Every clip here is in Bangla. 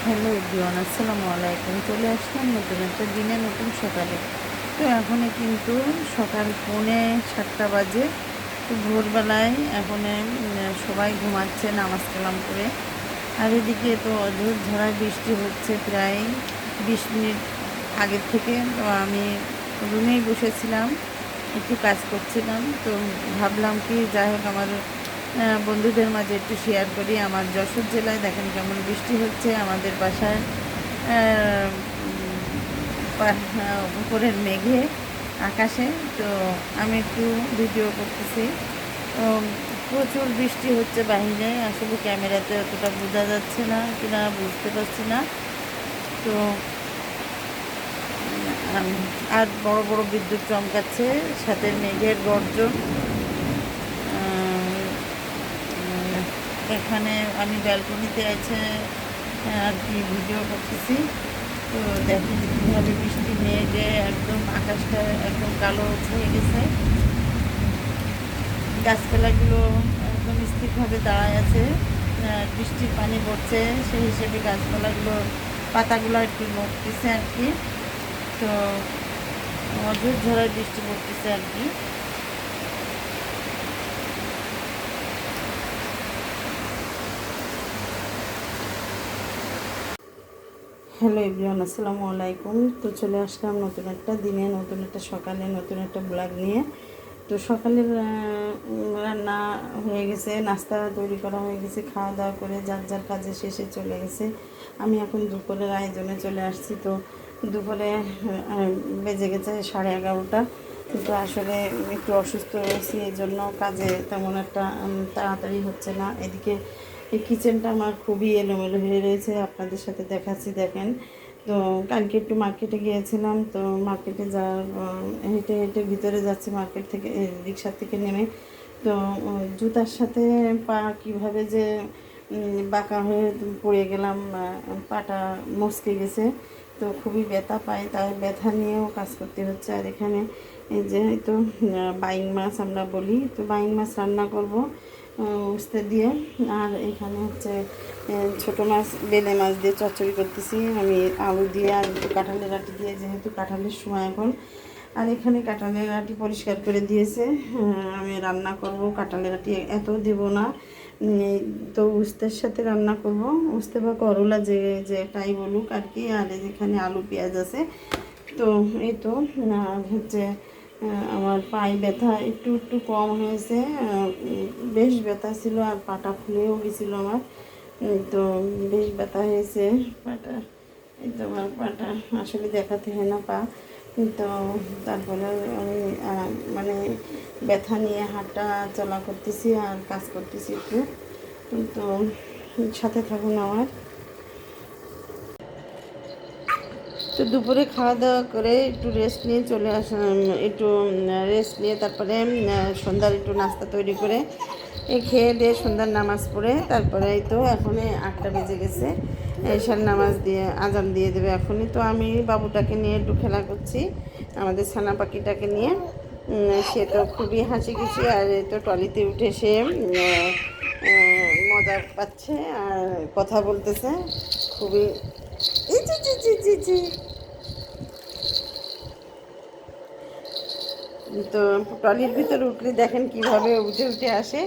হ্যালো এভরিওয়ান, আসসালামু আলাইকুম। চলে আসলাম নতুন একটা দিনে, নতুন সকালে। তো এখনই কিন্তু সকাল 6:45 বাজে। তো ভোরবেলায় এখন সবাই ঘুমাচ্ছে নামাজ কালাম করে। আর এদিকে তো অঝোর ঝড়ায় বৃষ্টি হচ্ছে প্রায় 20 মিনিট আগের থেকে। তো আমি রুমেই বসেছিলাম, একটু কাজ করছিলাম। তো ভাবলাম কি, যাই হোক, আমার বন্ধুদের মাঝে একটু শেয়ার করি। আমার যশোর জেলায় দেখেন কেমন বৃষ্টি হচ্ছে। আমাদের বাসায় উপরের মেঘে আকাশে। তো আমি একটু ভিডিও করতেছি। তো প্রচুর বৃষ্টি হচ্ছে বাহিরে, আসলে ক্যামেরাতে অতটা বোঝা যাচ্ছে না কিনা বুঝতে পারছি না। তো আর বড় বড় বিদ্যুৎ চমকাচ্ছে, সাথে মেঘের গর্জন। এখানে আমি ব্যালকনিতে আছে আর কি ভিডিও করতেছি। তো দেখেন কীভাবে বৃষ্টি মেঘে একদম আকাশটা একদম কালো হয়ে গেছে। গাছপালাগুলো একদম স্থিরভাবে দাঁড়ায় আছে। বৃষ্টির পানি পড়ছে, সেই হিসেবে গাছপালাগুলো পাতাগুলো একটু নড়তেছে আর কি। তো অঝোর ঝড়ায় বৃষ্টি পড়তেছে আর কি। হ্যালো এভরিওয়ান, আসসালামু আলাইকুম। তো চলে আসলাম নতুন একটা দিনে, নতুন একটা সকালে, নতুন একটা ব্লগ নিয়ে। তো সকালের রান্না হয়ে গেছে, নাস্তা তৈরি করা হয়ে গেছে, খাওয়া দাওয়া করে যার যার কাজে শেষে চলে গেছে। আমি এখন দুপুরের আয়োজনে চলে আসছি। তো দুপুরে বেজে গেছে 11:30। কিন্তু আসলে একটু অসুস্থ রয়েছি, এই জন্য কাজে তেমন একটা তাড়াতাড়ি হচ্ছে না। এদিকে এই কিচেনটা আমার খুবই এলোমেলো হয়ে রয়েছে, আপনাদের সাথে দেখাচ্ছি দেখেন। তো কালকে একটু মার্কেটে গিয়েছিলাম। তো মার্কেটে হেঁটে হেঁটে ভিতরে যাচ্ছি মার্কেট থেকে, রিক্সা থেকে নেমে। তো জুতার সাথে পা কীভাবে যে বাঁকা হয়ে পড়ে গেলাম, পাটা মচকে গেছে। তো খুবই ব্যথা পাই, তাই ব্যথা নিয়েও কাজ করতে হচ্ছে। আর এখানে এই যেহেতু বাইং মাছ আমরা বলি, তো বাইং মাছ রান্না করব উস্তে দিয়ে। আর এখানে হচ্ছে ছোটো মাছ, বেলে মাছ দিয়ে চচ্চড়ি করতেছি আমি, আলু দিয়ে আর একটু কাঁঠালের আটি দিয়ে, যেহেতু কাঁঠালের সময় এখন। আর এখানে কাঁঠালের আটি পরিষ্কার করে দিয়েছে, আমি রান্না করব। কাঁঠালের আটি এত দেব না, তো উস্তের সাথে রান্না করব, উস্তে বা করলা যেটাই বলুক আর কি। আর এখানে আলু পেঁয়াজ আছে। তো এই তো হচ্ছে আমার পায়ে ব্যথা একটু একটু কম হয়েছে। বেশ ব্যথা ছিল, আর পাটা ফুলেও গেছিলো আমার। তো বেশ ব্যথা হয়েছে পাটা। এই তো আমার পাটা আসলে দেখাতে হয় না পা, তো তারপরে আমি মানে ব্যথা নিয়ে হাঁটা চলা করতেছি আর কাজ করতেছি একটু। তো সাথে থাকুন আমার। তো দুপুরে খাওয়া দাওয়া করে একটু রেস্ট নিয়ে চলে আসলাম, একটু রেস্ট নিয়ে তারপরে সন্ধ্যার একটু নাস্তা তৈরি করে খেয়ে দিয়ে সন্ধ্যার নামাজ পড়ে তারপরে এই তো এখন 8টা বেজে গেছে। এশার নামাজ দিয়ে আজান দিয়ে দেবে এখনই। তো আমি বাবুটাকে নিয়ে একটু খেলা করছি, আমাদের ছানা পাখিটাকে নিয়ে। সে তো খুবই হাসি খুশি, আর এই তো ট্রলিতে উঠে সে মজা পাচ্ছে আর কথা বলতেছে খুবই। ই জি জি জি জি জি। তো ট্রলির ভিতরে উঠলে দেখেন কিভাবে উঠে উঠে আসে।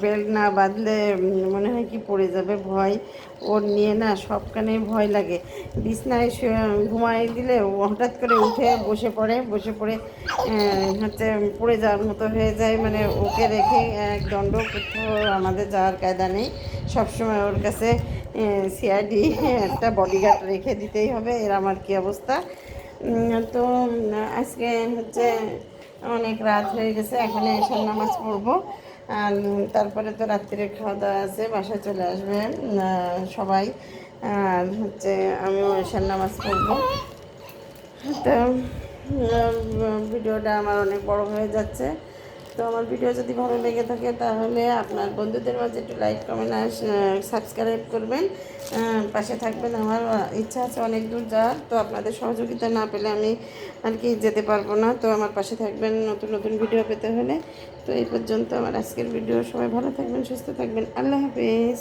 বেল্ট না বাঁধলে মনে হয় কি পড়ে যাবে, ভয় ওর নিয়ে না সবখানে ভয় লাগে। বিছনায় ঘুমাই দিলে ও হঠাৎ করে উঠে বসে পড়ে হচ্ছে পড়ে যাওয়ার মতো হয়ে যায়। মানে ওকে রেখে এক দণ্ড কোথাও আমাদের যাওয়ার কায়দা নেই। সবসময় ওর কাছে সিআইডি একটা বডিগার্ড রেখে দিতেই হবে, এর আমার কী অবস্থা। তো আজকে হচ্ছে অনেক রাত হয়ে গেছে, এখন এশার নামাজ পড়বো। আর তারপরে তো রাত্রিরে খাওয়া দাওয়া আছে, বাসায় চলে আসবে সবাই। আর হচ্ছে আমিও এশার নামাজ পড়বো। তো ভিডিওটা আমার অনেক বড় হয়ে যাচ্ছে। তো আমার ভিডিও যদি ভালো লেগে থাকে তাহলে আপনার বন্ধুদের মাঝে একটু লাইক কমেন্ট আর সাবস্ক্রাইব করবেন, পাশে থাকবেন। আমার ইচ্ছা আছে অনেক দূর যাওয়ার, তো আপনাদের সহযোগিতা না পেলে আমি আর কি যেতে পারবো না। তো আমার পাশে থাকবেন নতুন নতুন ভিডিও পেতে হলে। তো এই পর্যন্ত আমার আজকের ভিডিও। সবাই ভালো থাকবেন, সুস্থ থাকবেন, আল্লাহ হাফেজ।